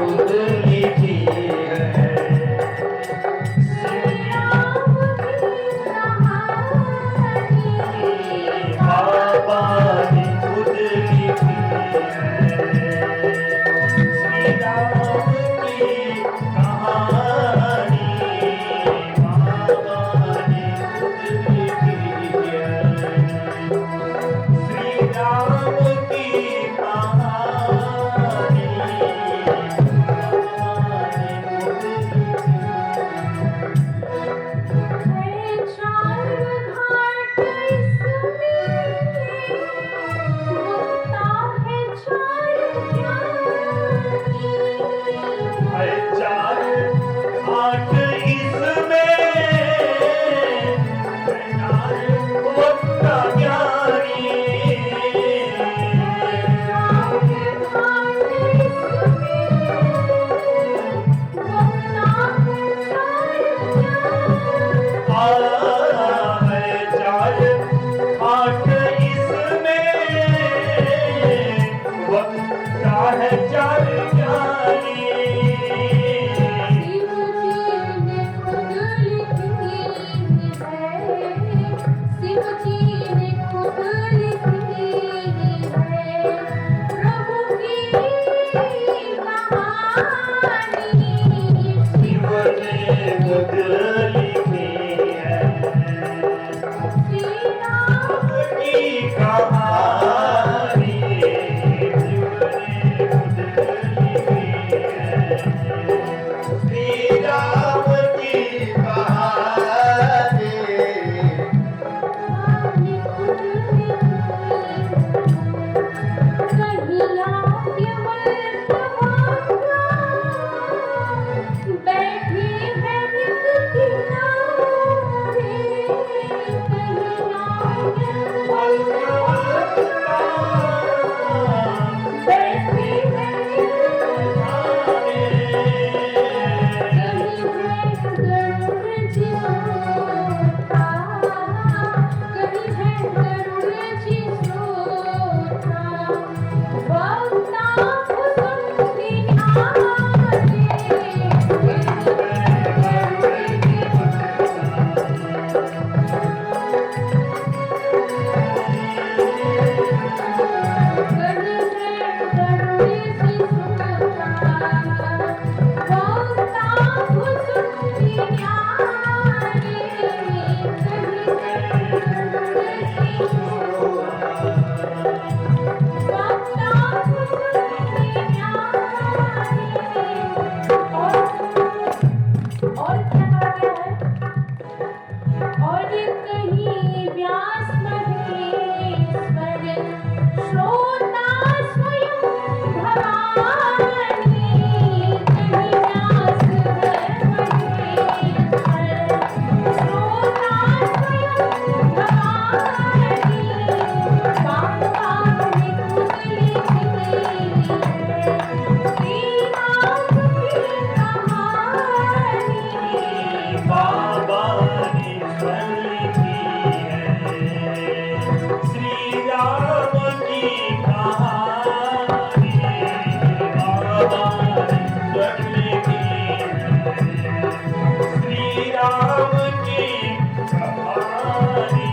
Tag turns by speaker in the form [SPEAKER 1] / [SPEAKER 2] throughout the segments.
[SPEAKER 1] खुद लिखी है।
[SPEAKER 2] श्री राम की कहानी
[SPEAKER 1] बाबा ने खुद लिखी है। श्री राम की कहानी बाबा ने खुद लिखी है। श्री राम की कहानी बाबा ने खुद लिखी
[SPEAKER 2] है। चार घाट इसमें होता है चार ज्ञानी।
[SPEAKER 1] है। चार आठ इसमें चार वक्ता ज्ञानी। है चार आठ इसमें वक्ता है चार ज्ञानी।
[SPEAKER 2] शिव जी ने खुद लिखी है प्रभु की कहानी।
[SPEAKER 1] शिव ने खुद लिखी है।
[SPEAKER 2] श्री राम
[SPEAKER 1] की कहानी शिव ने खुद लिखी है। श्री राम की कहानी
[SPEAKER 2] ने खुद लिखी कहिया केवल भागा बैठी है एक किनारे। कहिया बैठी है कहीं है गरुड़ जी सोता, कहीं है गरुड़ जी सोता। वक्ता सुनती आगे और क्या कहा गया है? और कहीं व्यास महेश्वर श्रोता स्वयं भवानी। कहीं व्यास महेश्वर श्रोता स्वयं भवानी। बाबा ने खुद लिखी है श्री राम की कहानी।
[SPEAKER 1] बाबा ने स्वयं लिखी है। श्री राम की कहानी बाबा ने स्वयं लिखी है। श्री राम की कहानी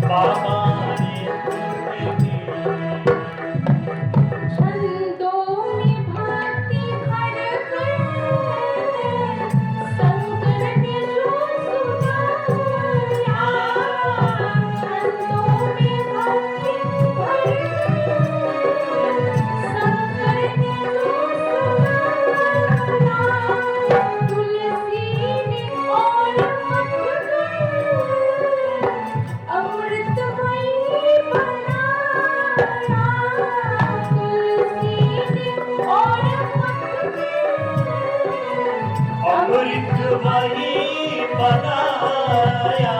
[SPEAKER 1] बाबा ने स्वयं लिखी है।
[SPEAKER 2] छंदों में भांति भर कर शंकर ने जो सुनाया। छंदों में भांति भर कर शंकर ने जो सुनाया। तुलसी ने और मत अमृतमयी बनाया। तुलसी ने और मत
[SPEAKER 1] अमृतमयी बनाया।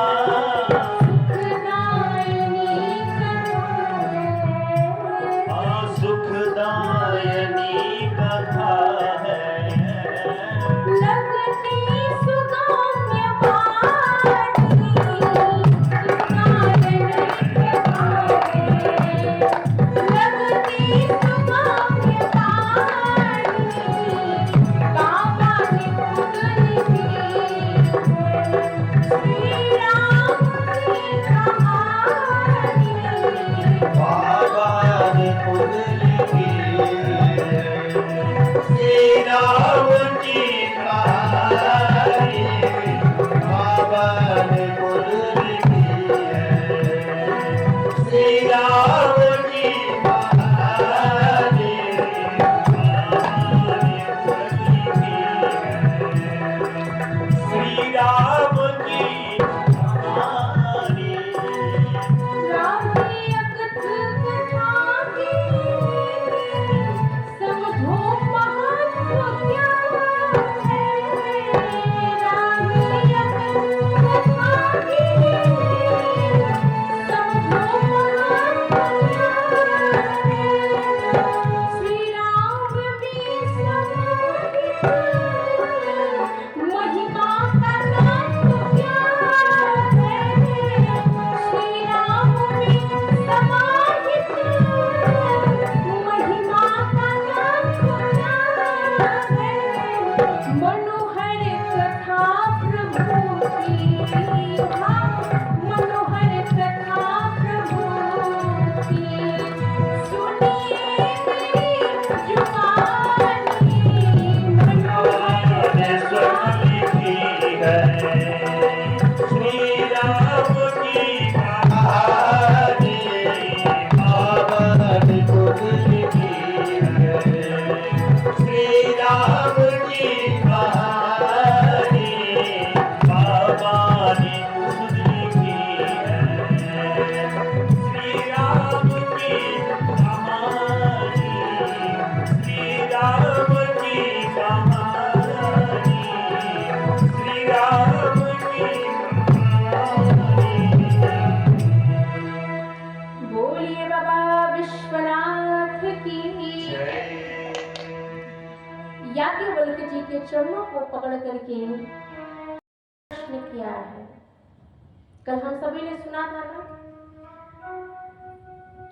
[SPEAKER 2] सुखदायिनी कथा है।
[SPEAKER 1] सुखदायनी कथा है।
[SPEAKER 2] लगती सुगम्य वाणी। सुखदायिनी कथा है। लगती सुगम्य वाणी।
[SPEAKER 1] राम की कहानी बाबा ने खुद लिखी है। श्री राम की कहानी बाबा ने खुद लिखी है। श्री राम की कहानी
[SPEAKER 2] राम की अकथ कथा की समझो महत्व क्या है। राम की अकथ कथा की समझो महत्व क्या है। श्री राम भी समाहित महिमा का नाम क्या है। श्री राम भी समाहित महिमा का नाम क्या है। मनोहर कथा प्रभु की हाँ, मनोहर कथा प्रभु की सुनिए मेरी जुबानी। मनोहर
[SPEAKER 1] ने स्वयं लिखी है। श्री राम की कहानी बाबा ने खुद लिखी है। श्री राम की कहानी बाबा ने खुद लिखी है। श्री राम की कहानी श्री राम की कहानी श्री राम की कहानी।
[SPEAKER 2] बोलिए बाबा विश्वनाथ की। याज्ञवल्क्य जी के चरणों को पकड़ करके प्रश्न किया है। कल हम सभी ने सुना था ना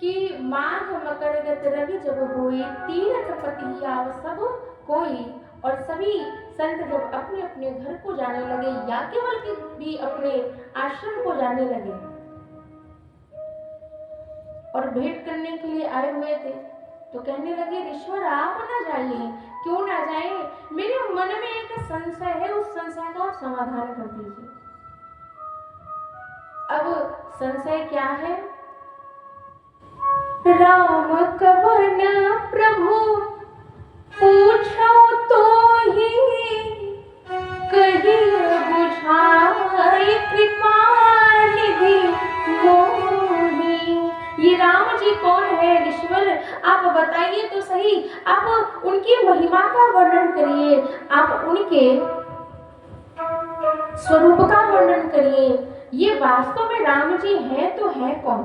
[SPEAKER 2] कि माघ मकर गत रवि जब हुई तीरथ पति आव सब कोई। और सभी संत जब अपने अपने घर को जाने लगे, याज्ञवल्क्य भी अपने आश्रम को जाने लगे और भेंट करने के लिए आए हुए थे। तो कहने लगे ईश्वर आप ना जाइए। क्यों ना जाए? मेरे मन में एक संशय है, उस संशय का आप समाधान कर दीजिए। अब संशय क्या है? राम कवन प्रभु पूछो तो ही कही बुझाई कृपा निधि मोहि। ये राम जी कौन है ईश्वर? आप बताइए तो सही। आप उनकी महिमा का वर्णन करिए, आप उनके स्वरूप का वर्णन करिए। ये वास्तव में राम जी हैं तो है कौन?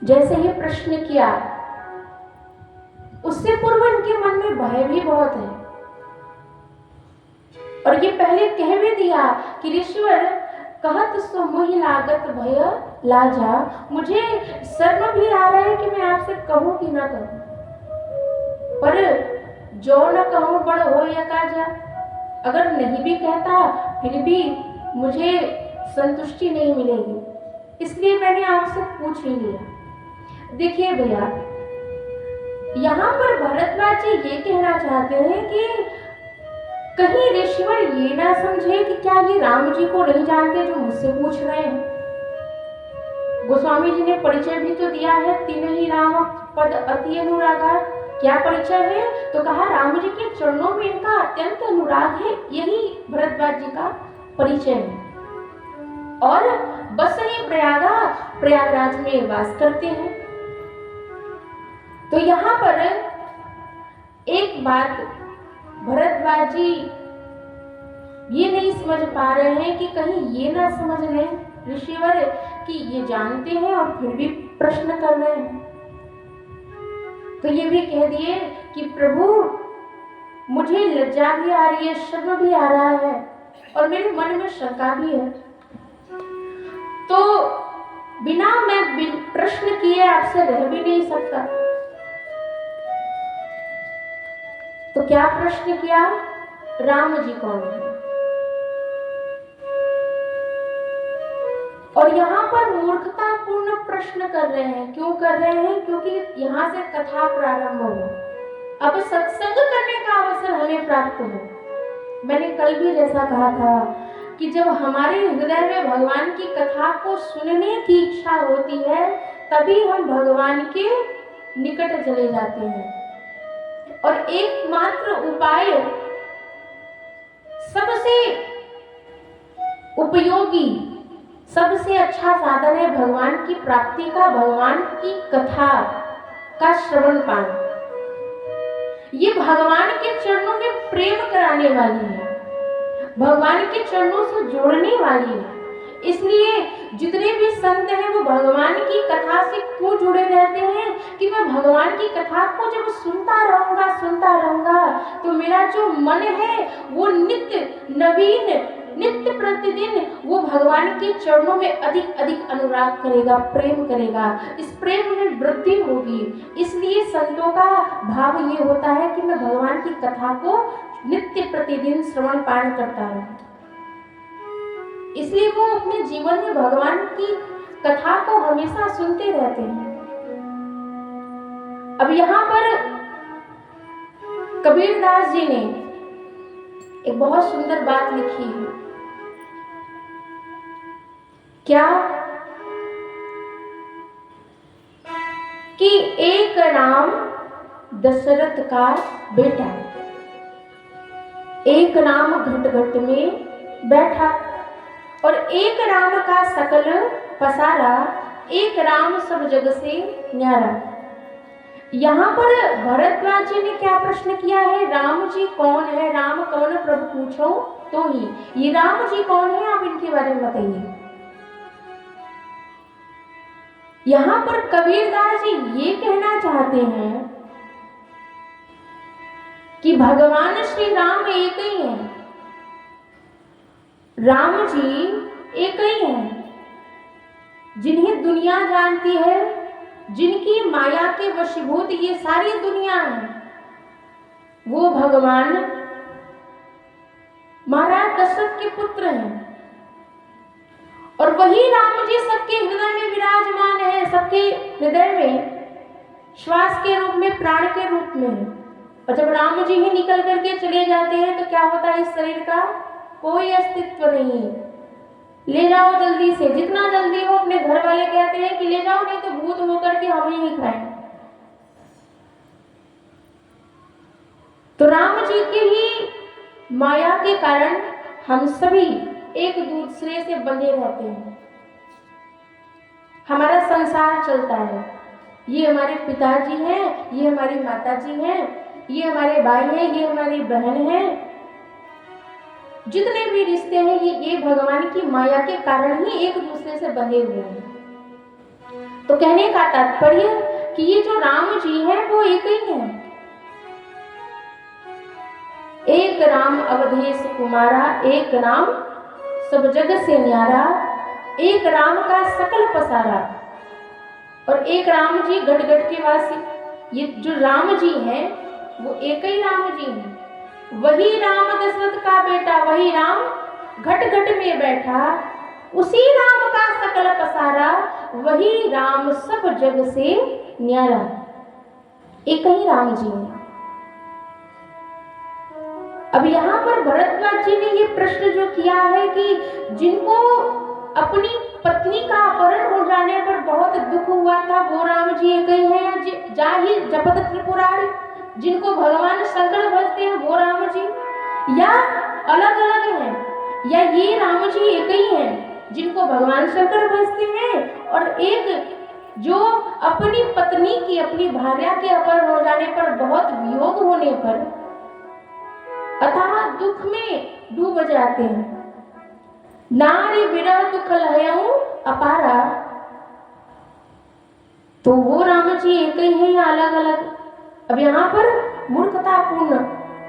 [SPEAKER 2] जैसे ही प्रश्न किया, उससे पूर्व इनके मन में भय भी बहुत है। और ये पहले कह भी दिया कि ईश्वर कहत सो मोहि लागत भय लाजा। मुझे शर्म भी आ रहा है कि मैं आपसे कहूं कि ना कहूं, पर जो न कहूं बड़ हो या काजा। अगर नहीं भी कहता फिर भी मुझे संतुष्टि नहीं मिलेगी, इसलिए मैंने आपसे पूछ ही लिया। देखिए भैया, यहाँ पर भरद्वाज जी ये कहना चाहते हैं कि कहीं ऋषिवर ये ना समझे कि क्या ये राम जी को नहीं जानते जो मुझसे पूछ रहे हैं। गोस्वामी जी ने परिचय भी तो दिया है, तीन ही राम पद अति अनुरागा। क्या परिचय है? तो कहा राम जी के चरणों में इनका अत्यंत अनुराग है, यही भरद्वाज जी का परिचय है। और बस ही प्रयागराज में वास करते हैं। तो यहाँ पर एक बात भरद्वाज जी ये नहीं समझ पा रहे हैं कि कहीं ये ना समझ लें ऋषिवर कि ये जानते हैं और फिर भी प्रश्न कर रहे हैं। तो ये भी कह दिए कि प्रभु मुझे लज्जा भी आ रही है, शर्म भी आ रहा है और मेरे मन में शंका भी है। तो बिना मैं प्रश्न किए आपसे रह भी नहीं सकता। तो क्या प्रश्न किया? राम जी कौन है? और यहाँ पर मूर्खतापूर्ण प्रश्न प्रश्न कर रहे हैं। क्यों कर रहे हैं? क्योंकि यहाँ से कथा प्रारंभ हो, अब सत्संग करने का अवसर हमें प्राप्त हो। मैंने कल भी जैसा कहा था कि जब हमारे हृदय में भगवान की कथा को सुनने की इच्छा होती है, तभी हम भगवान के निकट चले जाते हैं। और एकमात्र उपाय, सबसे उपयोगी, सबसे अच्छा साधन है भगवान की प्राप्ति का, भगवान की कथा का श्रवण पान। ये भगवान के चरणों में प्रेम कराने वाली है, भगवान के चरणों से जोड़ने वाली है। इसलिए जितने भी संत हैं वो भगवान की कथा से क्यों जुड़े रहते हैं कि मैं भगवान की कथा को जब सुनता रहूंगा तो मेरा जो मन है वो नित्य नवीन, नित्य प्रतिदिन वो भगवान के चरणों में अधिक अधिक अनुराग करेगा, प्रेम करेगा, इस प्रेम में वृद्धि होगी। इसलिए संतों का भाव ये होता है कि मैं भगवान की कथा को नित्य प्रतिदिन श्रवण पान करता रहूं। इसलिए वो अपने जीवन में भगवान की कथा को हमेशा सुनते रहते हैं। अब यहाँ पर कबीरदास जी ने एक बहुत सुंदर बात लिखी है। क्या? कि एक राम दशरथ का बेटा, एक राम घट घट में बैठा, और एक राम का सकल पसारा, एक राम सब जग से न्यारा। यहाँ पर भरद्वाज जी ने क्या प्रश्न किया है? राम जी कौन है? राम कौन प्रभु पूछो तो ही। ये राम जी कौन है, आप इनके बारे में बताइए। यहाँ पर कबीरदास जी ये कहना चाहते हैं कि भगवान श्री राम एक ही हैं, राम जी एक ही हैं, जिन्हें दुनिया जानती है, जिनकी माया के वशीभूत ये सारी दुनिया है, वो भगवान महाराज दशरथ के पुत्र हैं। और वही राम जी सबके हृदय में विराजमान है, सबके हृदय में श्वास के रूप में, प्राण के रूप में है। और जब राम जी ही निकल करके चले जाते हैं तो क्या होता है? इस शरीर का कोई अस्तित्व नहीं। ले जाओ जल्दी से, जितना जल्दी हो। अपने घर वाले कहते हैं कि ले जाओ, नहीं तो भूत होकर के हम ही खाएं। तो राम जी की ही माया के कारण हम सभी एक दूसरे से बंधे रहते हैं, हमारा संसार चलता है। ये हमारे पिताजी हैं, ये हमारी माताजी हैं, ये हमारे भाई हैं, ये हमारी बहन है। जितने भी रिश्ते हैं ये भगवान की माया के कारण ही एक दूसरे से बंधे हुए हैं। तो कहने का तात्पर्य कि ये जो राम जी हैं वो एक ही हैं। एक राम अवधेश कुमारा, एक राम सब जग से न्यारा, एक राम का सकल पसारा। और एक राम जी गढ़ गढ़ के वासी। ये जो राम जी हैं वो एक ही राम जी हैं। वही राम दशरथ का बेटा, वही राम घट घट में बैठा, उसी राम का सकल पसारा, वही राम सब जग से न्यारा। एक ही राम जी हैं। अब यहाँ पर भरद्वाज जी ने ये प्रश्न जो किया है कि जिनको अपनी पत्नी का अपहरण हो जाने पर बहुत दुख हुआ था, वो राम जी एक ही हैं। जाहि जपत त्रिपुरारी, जिनको भगवान शंकर भजते हैं वो राम जी, या अलग अलग हैं, या ये राम जी एक ही हैं जिनको भगवान शंकर भजते हैं, और एक जो अपनी पत्नी की, अपनी भार्या के अपहरण हो जाने पर, बहुत वियोग होने पर अथाह दुख में डूब जाते हैं। नारी विरह दुख लहयऊ अपारा। तो वो राम जी एक ही हैं या अलग अलग? अब यहाँ पर मूर्खतापूर्ण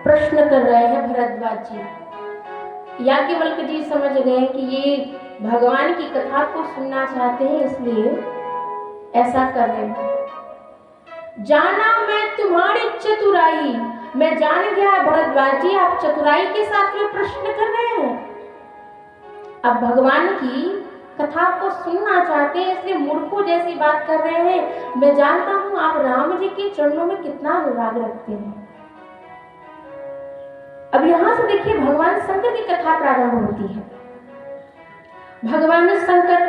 [SPEAKER 2] प्रश्न कर रहे हैं भरद्वाज जी। याज्ञवल्क्य जी समझ गए कि ये भगवान की कथा को सुनना चाहते हैं, इसलिए ऐसा कर रहे हैं। जाना मैं तुम्हारी चतुराई, मैं जान गया भरद्वाज जी आप चतुराई के साथ में प्रश्न कर रहे हैं। अब भगवान की कथा को सुनना चाहते हैं, इसलिए मूर्खों जैसी बात कर रहे हैं। मैं जानता हूं आप राम जी के चरणों में कितना अनुराग रखते हैं। अब यहां से देखिए भगवान शंकर की कथा प्रारंभ होती है। भगवान शंकर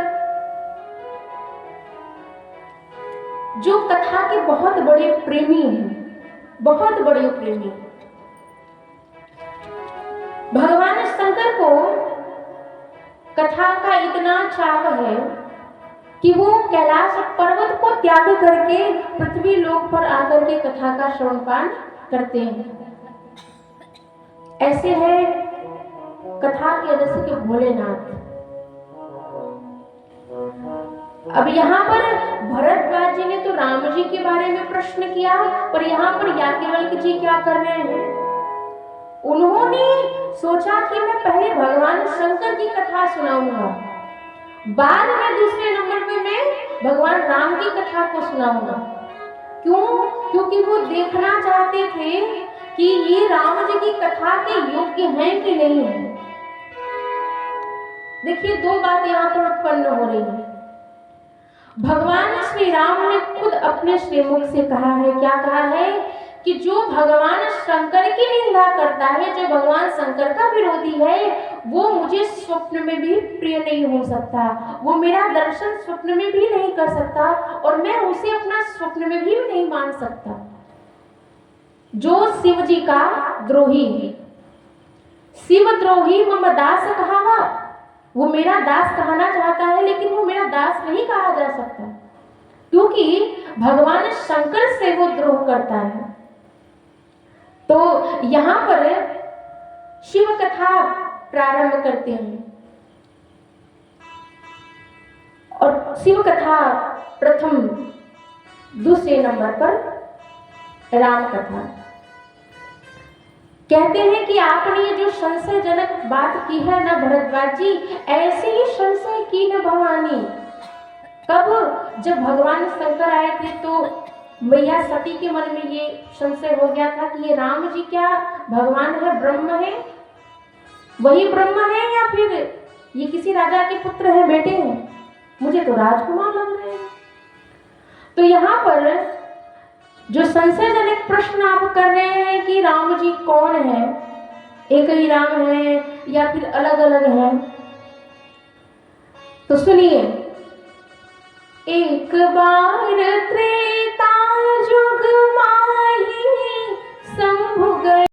[SPEAKER 2] जो कथा के बहुत बड़े प्रेमी हैं, बहुत बड़े प्रेमी। भगवान शंकर को कथा का इतना चाव है कि वो कैलाश पर्वत को त्याग करके पृथ्वी लोक पर आकर के कथा का श्रवणपान करते हैं। ऐसे है कथा के रस के भोलेनाथ। अब यहाँ पर भरद्वाज जी ने तो राम जी के बारे में प्रश्न किया, पर यहाँ पर याज्ञवल्क्य जी क्या कर रहे हैं? उन्होंने सोचा कि मैं पहले भगवान शंकर की कथा सुनाऊंगा, बाद में दूसरे नंबर पे मैं भगवान राम की कथा को सुनाऊंगा। क्यों? क्योंकि वो देखना चाहते थे कि ये राम जी की कथा के योग्य हैं कि नहीं है। देखिए दो बात यहाँ पर उत्पन्न हो रही है। भगवान श्री राम ने खुद अपने श्रीमुख से कहा है, क्या कहा है कि जो भगवान शंकर की निंदा करता है, जो भगवान शंकर का विरोधी है, वो मुझे स्वप्न में भी प्रिय नहीं हो सकता, वो मेरा दर्शन स्वप्न में भी नहीं कर सकता और मैं उसे अपना स्वप्न में भी नहीं मान सकता। जो शिव जी का द्रोही है, शिव द्रोही मम दास कहावा, वो मेरा दास कहना चाहता है लेकिन वो मेरा दास नहीं कहा जा सकता, क्योंकि भगवान शंकर से वो द्रोह करता है। तो यहां पर शिव कथा प्रारंभ करते हैं और शिव कथा प्रथम, दूसरे नंबर पर राम कथा। कहते हैं कि आपने ये जो संशयजनक बात की है ना भरद्वाज जी, ऐसे ही संशय की न भवानी। कब? जब भगवान शंकर आए थे तो मैया सती के मन में ये संशय हो गया था कि ये राम जी क्या भगवान है, ब्रह्म है, वही ब्रह्म है या फिर ये किसी राजा के पुत्र है, बेटे हैं, मुझे तो राजकुमार लग रहे हैं। तो यहाँ पर जो संशयजनक प्रश्न आप कर रहे हैं कि राम जी कौन है, एक ही राम है या फिर अलग अलग हैं, तो सुनिए। एक बार त्रेता युग माही शंभु गए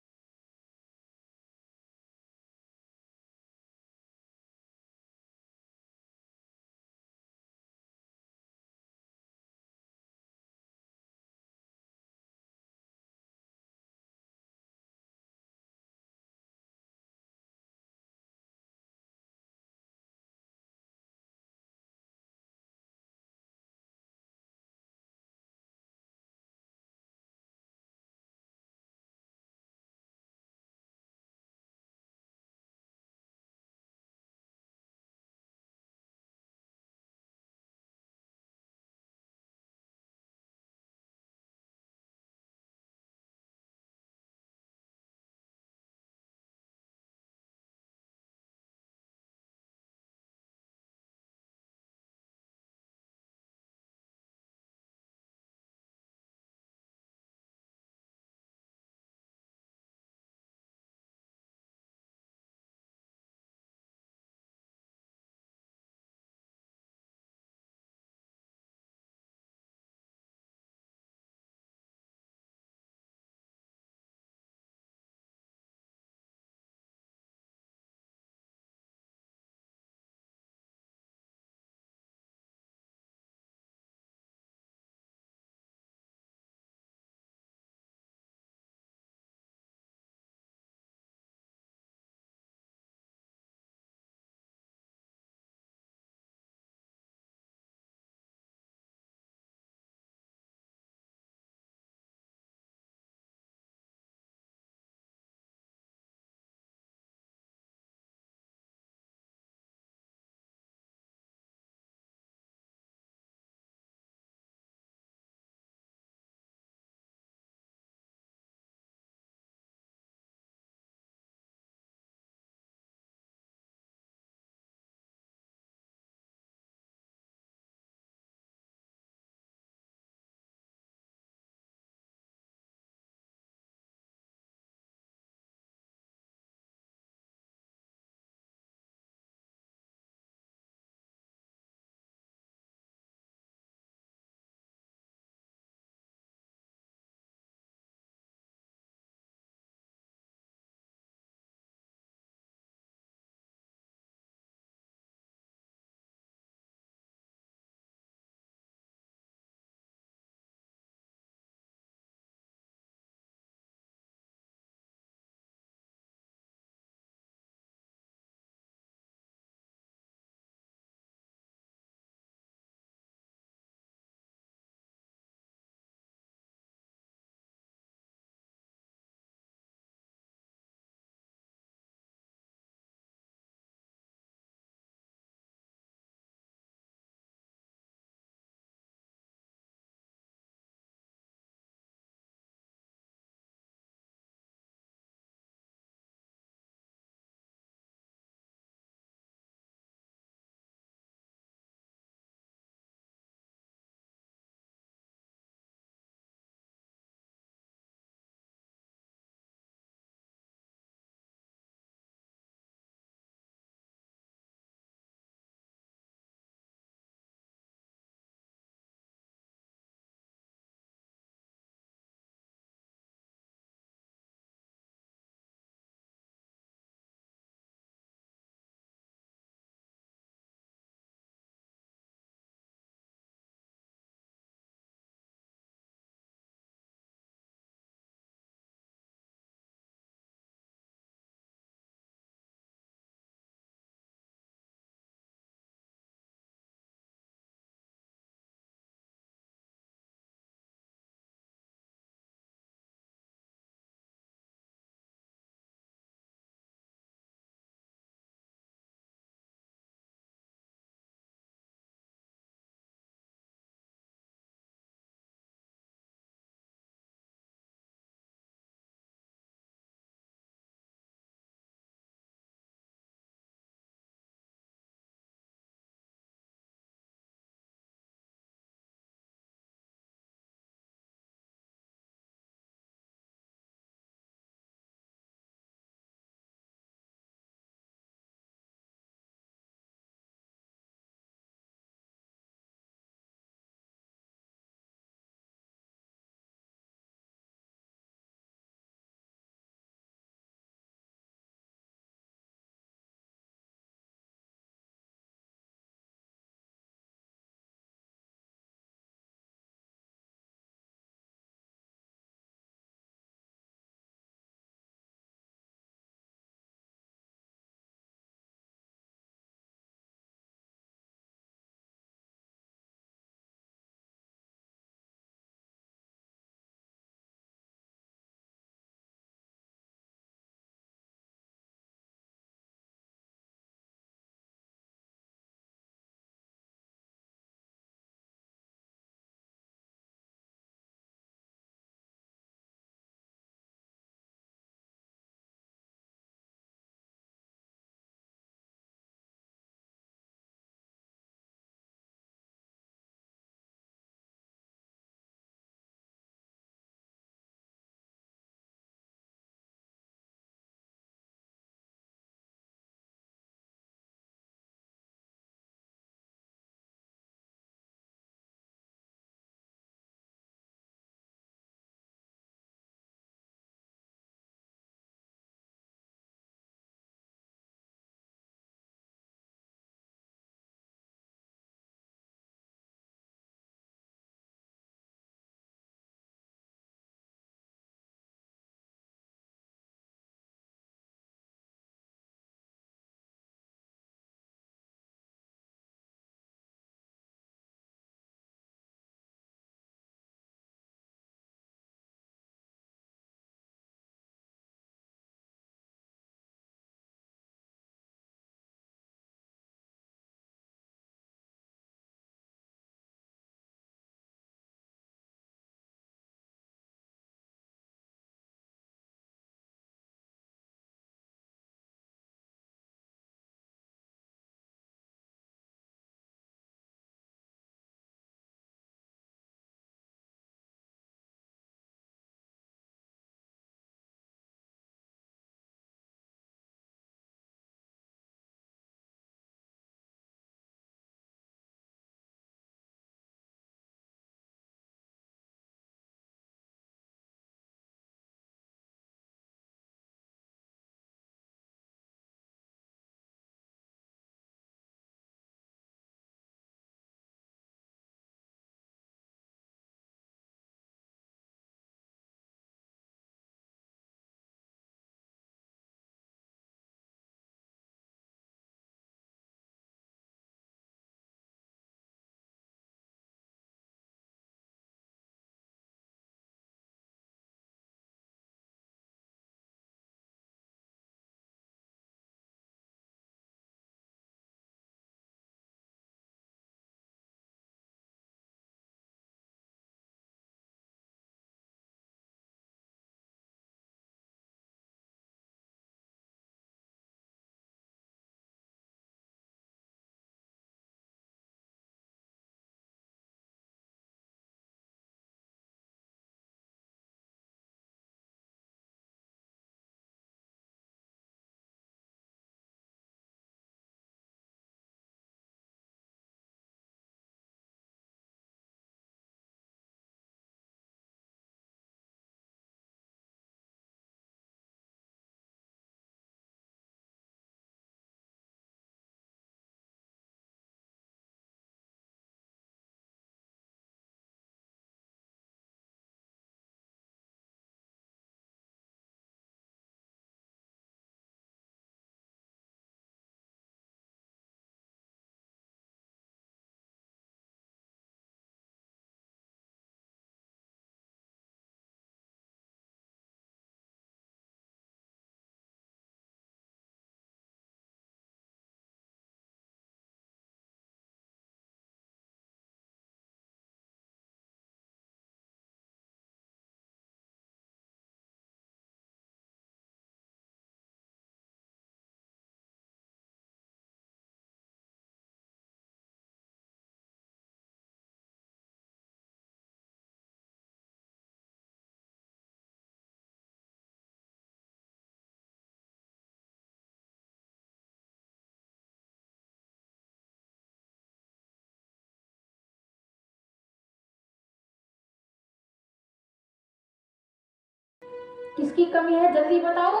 [SPEAKER 2] किसकी कमी है, जल्दी बताओ,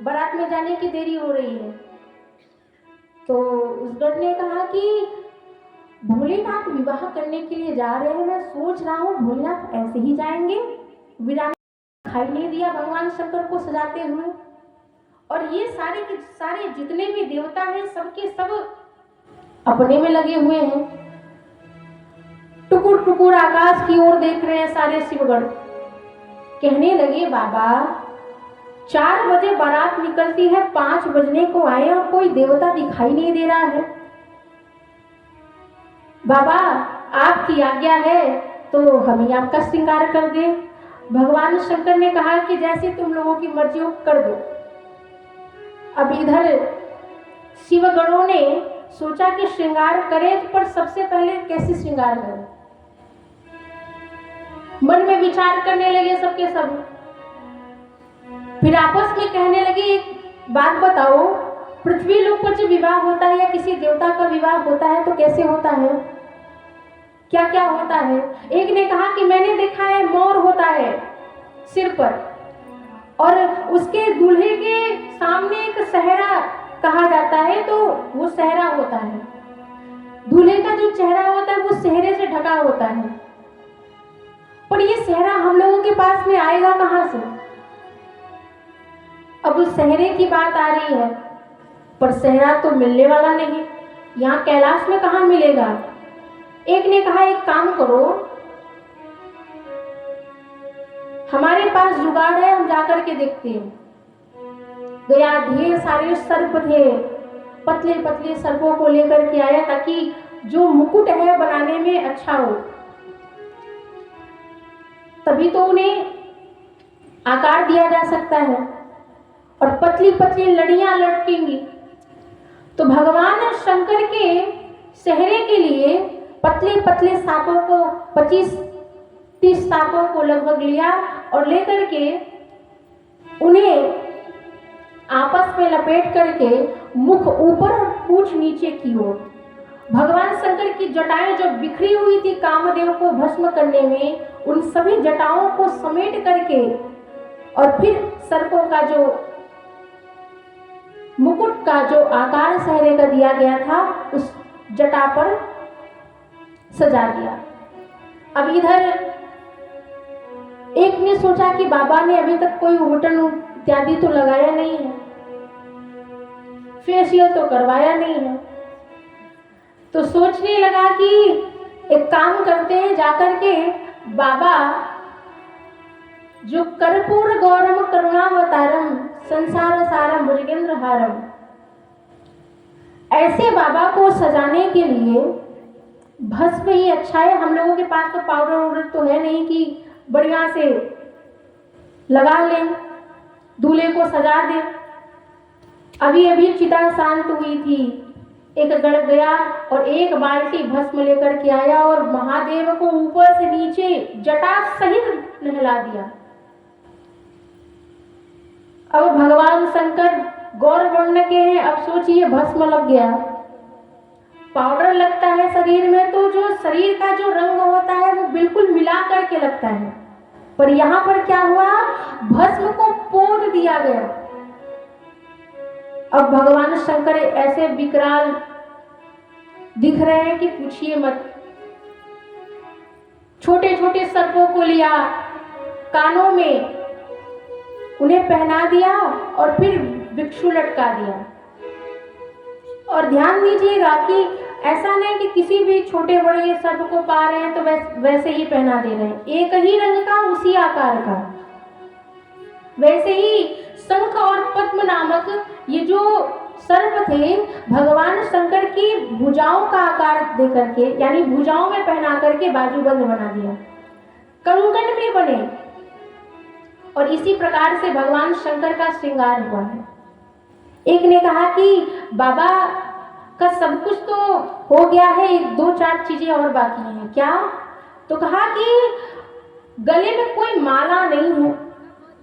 [SPEAKER 2] बारात में जाने की देरी हो रही है। तो उस गढ़ ने कहा कि भोलेनाथ विवाह करने के लिए जा रहे हैं, मैं सोच रहा हूँ भोलेनाथ ऐसे ही जाएंगे। वीरान दिखाई नहीं दिया भगवान शंकर को सजाते हुए। और ये सारे के सारे जितने भी देवता हैं सबके सब अपने में लगे हुए हैं, टुकुर टुकुर आकाश की ओर देख रहे हैं सारे शिवगण। कहने लगे बाबा 4 बजे बारात निकलती है, 5 बजने को आए और कोई देवता दिखाई नहीं दे रहा है। बाबा आपकी आज्ञा है तो हम ही आपका श्रृंगार कर दें। भगवान शंकर ने कहा कि जैसे तुम लोगों की मर्जी हो कर दो। अब इधर शिवगणों ने सोचा कि श्रृंगार करें, पर सबसे पहले कैसे श्रृंगार करें, मन में विचार करने लगे सबके सब। फिर आपस में कहने लगे एक बात बताओ, पृथ्वी लोक पर जब विवाह होता है या किसी देवता का विवाह होता है तो कैसे होता है, क्या क्या होता है। एक ने कहा कि मैंने देखा है मोर होता है सिर पर, और उसके दूल्हे के सामने एक सहरा कहा जाता है, तो वो सहरा होता है। दूल्हे का जो चेहरा होता है वो सेहरे से ढका होता है। पर ये सेहरा हम लोगों के पास में आएगा कहां से। अब उस सेहरे की बात आ रही है, पर सेहरा तो मिलने वाला नहीं, यहाँ कैलाश में कहाँ मिलेगा। एक ने कहा एक काम करो, हमारे पास जुगाड़ है, हम जाकर के देखते हैं। गया, ढेर सारे सर्प थे, पतले पतले सर्पों को लेकर के आया ताकि जो मुकुट है बनाने में अच्छा हो, तभी तो उन्हें आकार दिया जा सकता है। और पतली पतली लड़ियां लटकेंगी, तो भगवान शंकर के सेहरे के लिए पतले पतले सांपों को 25-30 सांपों को लगभग लिया और लेकर के उन्हें आपस में लपेट करके मुख ऊपर और पूंछ नीचे की ओर, भगवान शंकर की जटाएं जो बिखरी हुई थी कामदेव को भस्म करने में, उन सभी जटाओं को समेट करके और फिर सर्पों का जो मुकुट का जो आकार सहरे का दिया गया था उस जटा पर सजा दिया। अब इधर एक ने सोचा कि बाबा ने अभी तक कोई उबटन इत्यादि तो लगाया नहीं है, फेशियल तो करवाया नहीं है, तो सोचने लगा कि एक काम करते हैं, जाकर के बाबा जो कर्पूर गौरम करुणावतारम संसार सारम भुजगेंद्र हारम, ऐसे बाबा को सजाने के लिए भस्म ही अच्छा है। हम लोगों के पास तो पाउडर वाउडर तो है नहीं कि बढ़िया से लगा लें, दूल्हे को सजा दें। अभी अभी चिता शांत हुई थी, एक गढ़ गया और एक बाल्टी भस्म लेकर के आया और महादेव को ऊपर से नीचे जटा सहित नहला दिया। अब भगवान शंकर गौर वर्ण के हैं, अब सोचिए भस्म लग गया, पाउडर लगता है शरीर में तो जो शरीर का जो रंग होता है वो बिल्कुल मिला करके लगता है, पर यहाँ पर क्या हुआ, भस्म को पोंछ दिया गया। अब भगवान शंकर ऐसे विकराल दिख रहे हैं कि पूछिए मत। छोटे छोटे सर्पों को लिया, कानों में उन्हें पहना दिया और फिर भिक्षु लटका दिया। और ध्यान दीजिएगा कि ऐसा नहीं कि किसी भी छोटे बड़े सर्प को पा रहे हैं तो वैसे ही पहना दे रहे हैं, एक ही रंग का उसी आकार का। वैसे ही शंख और पद्म नामक ये जो सर्प थे, भगवान शंकर की भुजाओं का आकार दे करके, यानी भुजाओं में पहना करके बाजूबंद बना दिया, कंगन भी बने। और इसी प्रकार से भगवान शंकर का श्रृंगार हुआ है। एक ने कहा कि बाबा का सब कुछ तो हो गया है, 1-2-4 चीजें और बाकी हैं। क्या? तो कहा कि गले में कोई माला नहीं है,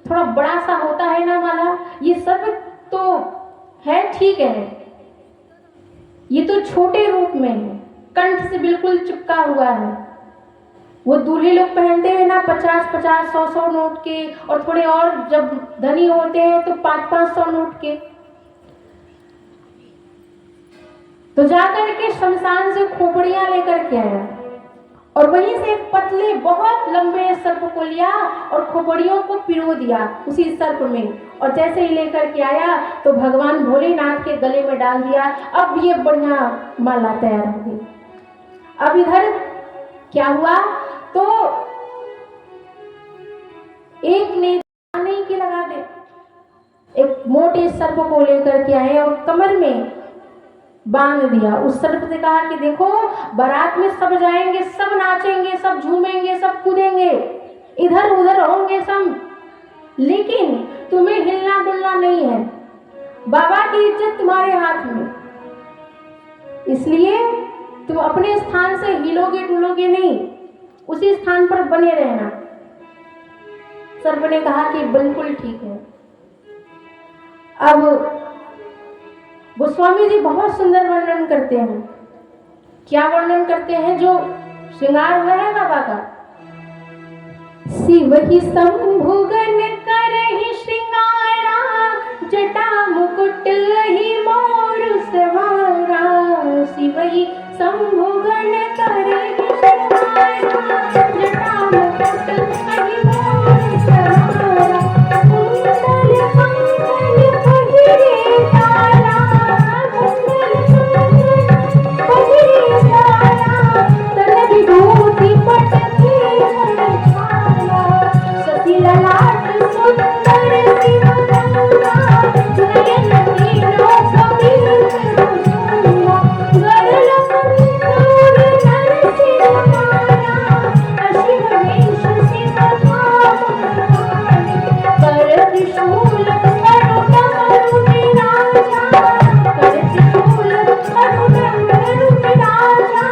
[SPEAKER 2] थोड़ा बड़ा सा होता है ना माला, ये सब तो है, ठीक है, ये तो छोटे रूप में है, कंठ से बिल्कुल चिपका हुआ है, वो दूल्हे लोग पहनते हैं ना 50-50, 100-100 नोट के, और थोड़े और जब धनी होते हैं तो 500-500 नोट के। तो जाकर के शमशान से खोपड़ियां लेकर के आया और वहीं से एक पतले बहुत लंबे सर्प को लिया और खोपड़ियों को पिरो दिया उसी सर्प में, और जैसे ही लेकर के आया तो भगवान भोलेनाथ के गले में डाल दिया। अब ये बढ़िया माला तैयार हो गई। अब इधर क्या हुआ, तो एक ने नहीं कि लगा दे, एक मोटे सर्प को लेकर के आए और कमर में बांध दिया। उस सर्प से कहा कि देखो, बारात में सब जाएंगे, सब नाचेंगे, सब झूमेंगे, सब कूदेंगे, इधर उधर होंगे सब, लेकिन तुम्हें हिलना डुलना नहीं है। बाबा की इज्जत तुम्हारे हाथ में, इसलिए तुम अपने स्थान से हिलोगे डुलोगे नहीं, उसी स्थान पर बने रहना। सर्प ने कहा कि बिल्कुल ठीक है। अब गोस्वामी जी बहुत सुंदर वर्णन करते हैं। क्या वर्णन करते हैं? जो श्रृंगार हुआ है बाबा का, शिव ही संभुगन करहि श्रृंगारा, जटा मुकुट ही मोर सवारा। शिव ही संभुगन करहि श्रृंगारा, जटा मुकुट ही मोर सवारा। कुंडल कंकण पहिरे तारा, तन विभूति पटके छाया, सती ललाट सुंदर शिवगंगा, नयन तीनों कपिल सुषुम्ना, गरल मंतूर नरसिंह माया, अशिव वेश शिव धाम धानी, कर त्रिशूल करुण मरु विराजा, कर त्रिशूल करुण मरु विराजा,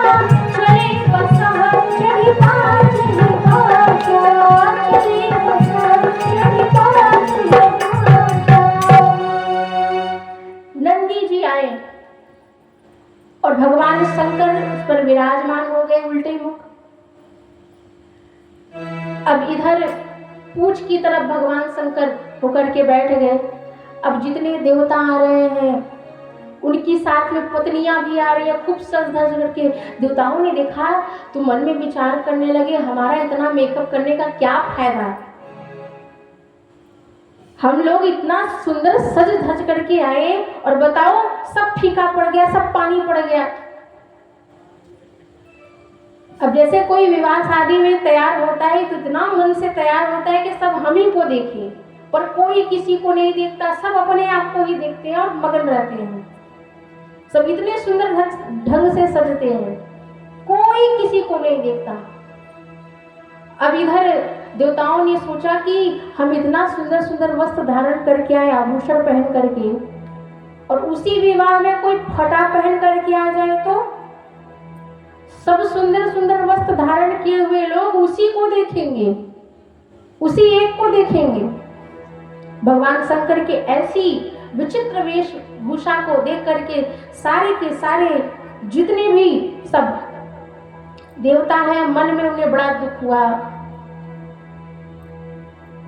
[SPEAKER 2] चले बसह चढ़ी बाजहि बाजा, चले बसह चढ़ी बाजहि बाजा। नंदी जी आए और भगवान शंकर उस पर विराजमान हो गए उल्टे मुख। अब इधर पूछ की तरफ भगवान शंकर होकर के बैठ गए। अब जितने देवता आ रहे हैं उनकी साथ में पत्नियां भी आ रही है, खूब सज धज करके। देवताओं ने देखा तो मन में विचार करने लगे, हमारा इतना मेकअप करने का क्या फायदा, हम लोग इतना सुंदर सज धज करके आए और बताओ सब फीका पड़ गया, सब पानी पड़ गया। अब जैसे कोई विवाह शादी में तैयार होता है तो इतना मन से तैयार होता है कि सब हम ही को देखें, पर कोई किसी को नहीं देखता, सब अपने आप को ही देखते हैं और मगन रहते हैं। सब इतने सुंदर ढंग से सजते हैं, कोई किसी को नहीं देखता। अब इधर देवताओं ने सोचा कि हम इतना सुंदर सुंदर वस्त्र धारण करके आए, आभूषण पहन करके, और उसी विवाह में कोई फटा पहन करके आ जाए तो सब सुंदर सुंदर वस्त्र धारण किए हुए लोग उसी को देखेंगे, उसी एक को देखेंगे। भगवान शंकर के ऐसी विचित्र वेशभूषा को देख करके सारे के सारे जितने भी सब देवता हैं, मन में उन्हें बड़ा दुख हुआ।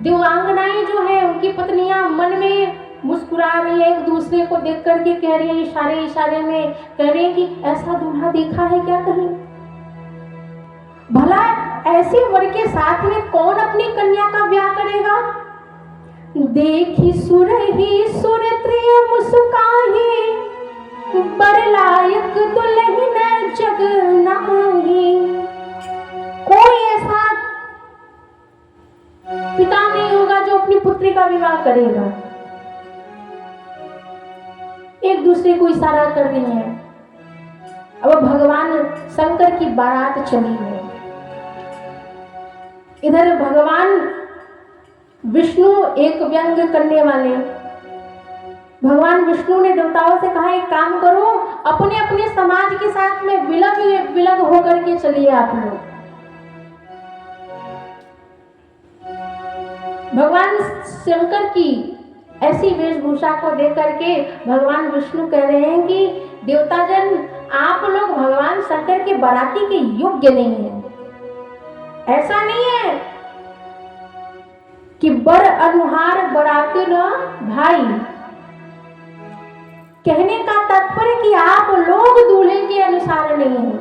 [SPEAKER 2] देवांगनाएं जो है, उनकी पत्नियां मन में मुस्कुरा रही है, एक दूसरे को देख करके कह रही है, इशारे इशारे में कह रही है कि ऐसा दूल्हा देखा है क्या कहीं? भला ऐसे वर के साथ में कौन अपनी कन्या का ब्याह करेगा? देखी सुर ही सुर त्रिय मुस्काही, बरलायक दुल्हन जग नाही। कोई ऐसा पिता नहीं होगा जो अपनी पुत्री का विवाह करेगा। एक दूसरे को इशारा कर रही है। अब भगवान शंकर की बारात चली है। इधर भगवान विष्णु एक व्यंग करने वाले, भगवान विष्णु ने देवताओं से कहा, एक काम करो, अपने अपने समाज के साथ में विलग विलग होकर के चलिए आप लोग। भगवान शंकर की ऐसी वेशभूषा को देख करके भगवान विष्णु कह रहे हैं कि देवताजन, आप लोग भगवान शंकर के बाराती के योग्य नहीं हैं। ऐसा नहीं है कि बर अनुहार बराती न भाई। कहने का तात्पर्य कि आप लोग दूल्हे के अनुसार नहीं हैं,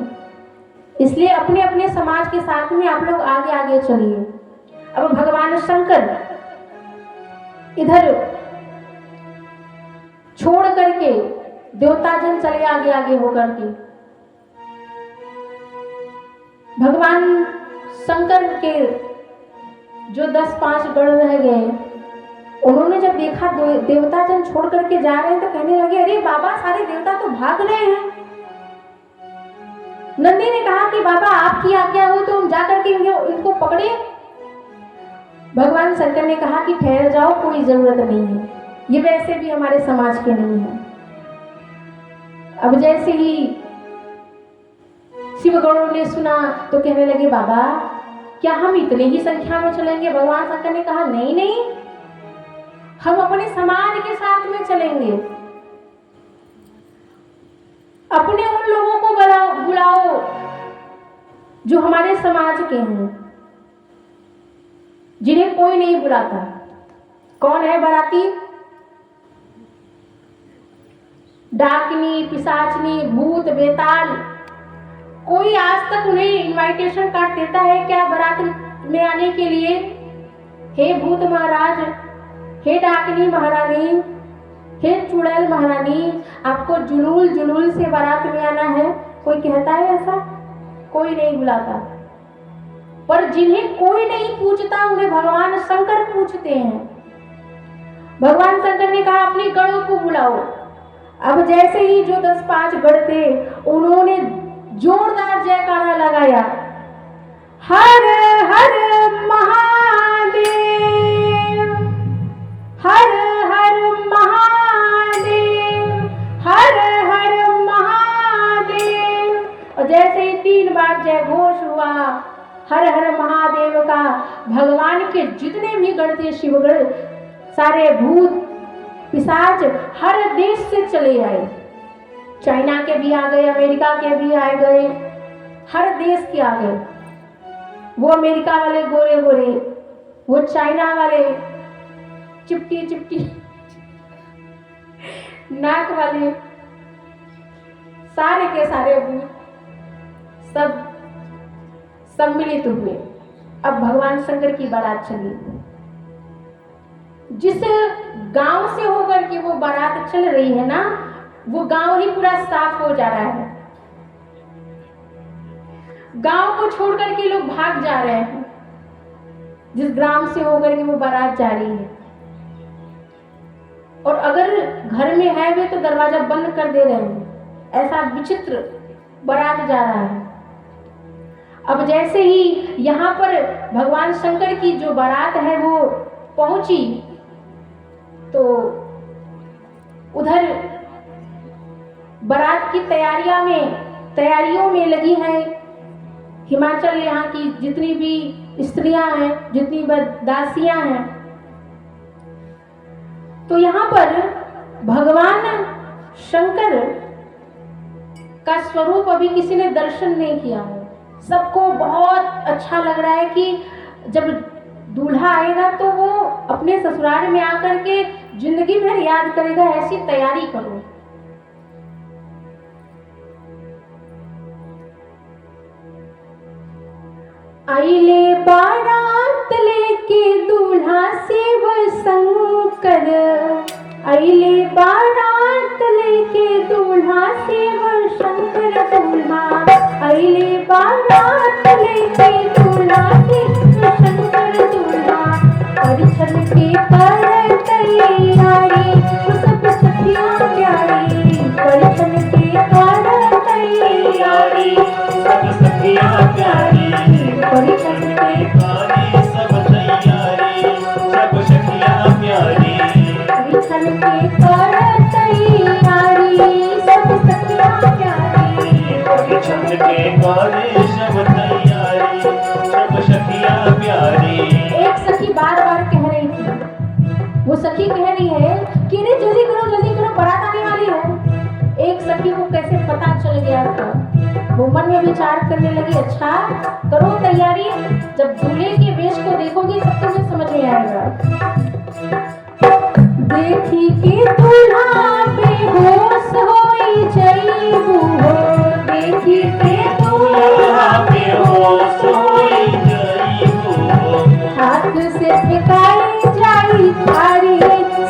[SPEAKER 2] इसलिए अपने अपने समाज के साथ में आप लोग आगे आगे चलिए। अब भगवान शंकर इधर छोड़ करके देवता जन चले आगे आगे होकर के। भगवान शंकर के जो 10-5 गण रह गए, उन्होंने जब देखा देवता जन छोड़ करके जा रहे हैं तो कहने लगे, अरे बाबा सारे देवता तो भाग रहे हैं। नंदी ने कहा कि बाबा आपकी आज्ञा हो तो हम जाकर के इनको पकड़े। भगवान शंकर ने कहा कि ठहर जाओ, कोई जरूरत नहीं है, ये वैसे भी हमारे समाज के नहीं है। अब जैसे ही शिवगणों ने सुना तो कहने लगे, बाबा क्या हम इतने ही संख्या में चलेंगे? भगवान शंकर ने कहा, नहीं नहीं, हम अपने समाज के साथ में चलेंगे। अपने उन लोगों को बुलाओ जो हमारे समाज के हैं, जिन्हें कोई नहीं बुलाता। कौन है बाराती? डाकिनी, पिशाचनी, भूत, बेताल। कोई आज तक उन्हें इनविटेशन कार्ड देता है क्या बारात में आने के लिए? हे भूत महाराज, हे डाकिनी महारानी, हे चुड़ैल महारानी, आपको जुलूल जुलूल से बारात में आना है। कोई कहता है ऐसा? कोई नहीं बुलाता। पर जिन्हें कोई नहीं पूछता उन्हें भगवान शंकर पूछते हैं। भगवान शंकर ने कहा, अपने गणों को बुलाओ। अब जैसे ही जो 10-5 गण थे, उन्होंने जोरदार जयकारा लगाया, हर हर महादेव, हर हर महादेव, हर हर महादेव। और जैसे ही 3 बार जय घोष हुआ हर हर महादेव का, भगवान के जितने भी गण थे, शिवगण, सारे भूत पिशाच हर देश से चले आए। चाइना के भी आ गए, अमेरिका के भी आ गए, हर देश के आ गए। वो अमेरिका वाले गोरे गोरे, वो चाइना वाले चिपटी चिपटी नाक वाले, सारे के सारे भूत सब सम्मिलित हुए। अब भगवान शंकर की बारात चली। जिस गांव से होकर के वो बारात चल रही है ना, वो गांव ही पूरा साफ हो जा रहा है। गांव को छोड़ करके लोग भाग जा रहे हैं, जिस ग्राम से होकर के वो बारात जा रही है। और अगर घर में है वे तो दरवाजा बंद कर दे रहे हैं। ऐसा विचित्र बारात जा रहा है। अब जैसे ही यहाँ पर भगवान शंकर की जो बारात है वो पहुंची, तो उधर बारात की तैयारियों में लगी हैं हिमाचल यहाँ की जितनी भी स्त्रियां हैं, जितनी दासियां हैं। तो यहाँ पर भगवान शंकर का स्वरूप अभी किसी ने दर्शन नहीं किया है। सबको बहुत अच्छा लग रहा है कि जब दूल्हा आएगा तो वो अपने ससुराल में आकर के जिंदगी भर याद करेगा। ऐसी तैयारी करो। आइले बारात लेके दूल्हा शिव शंकर, आइले बारात लेके दूल्हा शिव शंकर दूल्हा, आइले बारात लेके दूल्हा शिव शंकर दूल्हा। परिछन के कर तैयारी सब सखियां प्यारी, परिछन के कर तैयारी
[SPEAKER 1] सब सखियां प्यारी,
[SPEAKER 2] परिछन के
[SPEAKER 1] सब तैयारी, सब सखियां प्यारी,
[SPEAKER 2] परिछन के कर तैयारी सब सखियां प्यारी,
[SPEAKER 1] परिछन के काले सब तैयारी, सब सखियां प्यारी।
[SPEAKER 2] एक सखी बार बार कह रही थी, वो सखी कह रही है कि नहीं जल्दी करो बारात आने वाली है। एक सखी को कैसे पता चल गया था, वो मन में विचार करने लगी, अच्छा करो तैयारी, जब दूल्हे के वेश को देखोगे तब तुम्हें समझ में आएगा। देखी के दूल्हा बेहोश होई जईबू हो, देखी के दूल्हा
[SPEAKER 1] बेहोश होई जईबू,
[SPEAKER 2] हाथ से फेंकाई जाई थारी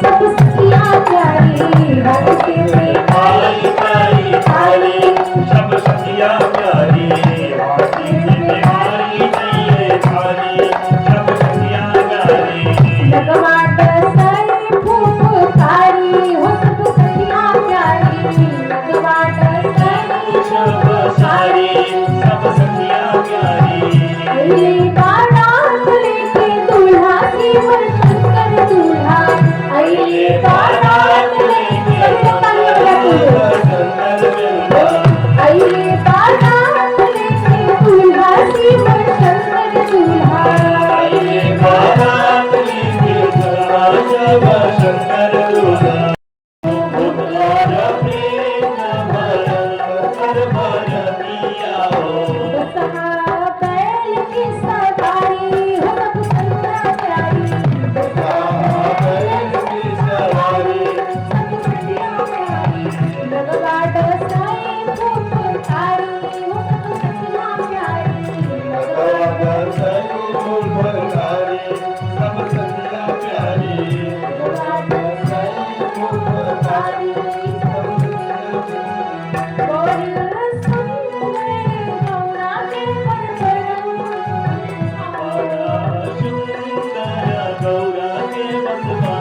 [SPEAKER 2] सब सखियां प्यारी, हाथ से फेंकाई
[SPEAKER 1] आई थारी सब सखिया प्यारी, हाथी से फेंकाई जाइए थारी सब सखिया प्यारी।
[SPEAKER 2] लगवाट सई फुफकारी हो सब सखियां प्यारी, लगवाट सई
[SPEAKER 1] सब सारी सब सखिया प्यारी।
[SPEAKER 2] अइले बारात लेके दूल्हा शिव शंकर दूल्हा, अइले बारात लेके अइले बारात लेके दूल्हा शिव शंकर दूल्हा, बैल की सवारी हो सब सखियां प्यारी, सब सखियां प्यारी, लगवाट सई फुफकारी हो सब सखियां प्यारी, लगवाट सई फुफकारी और सुंदर गौरा के बड़बड़ाऊ,
[SPEAKER 1] सुंदर गौरा के बसवा